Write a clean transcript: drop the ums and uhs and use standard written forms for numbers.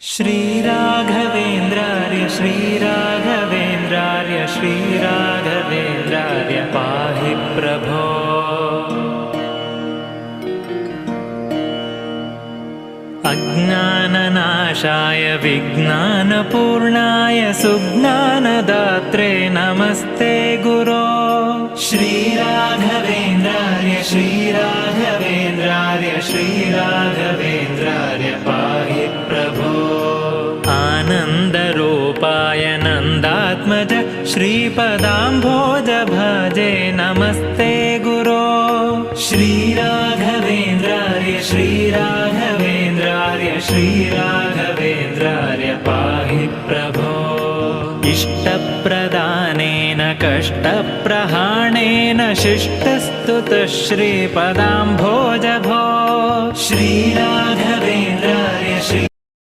श्रीराघवेन्द्रार्य श्रीराघवेन्द्रार्य श्रीराघवेन्द्रार्य पाहि प्रभो। अज्ञाननाशाय विज्ञानपूर्णाय सुज्ञानदात्रे नमस्ते गुरो। श्रीराघवेन्द्रार्य श्रीराघवेन्द्रार्य श्रीराघवेन्द्रार्य पाहि प्रभो। आनन्दरूपाय नन्दात्मज श्रीपदाम्भोज भजे नमस्ते गुरो। श्रीराघवेन्द्रार्य श्रीराघवेन्द्रार्य श्रीराघवेन्द्रार्य पाहि प्रभो। इष्टप्रदानेन कष्टप्रहाणेन शिष्टस्तुतः श्रीपदाम्भोज भो। श्रीराघवेन्द्रार्य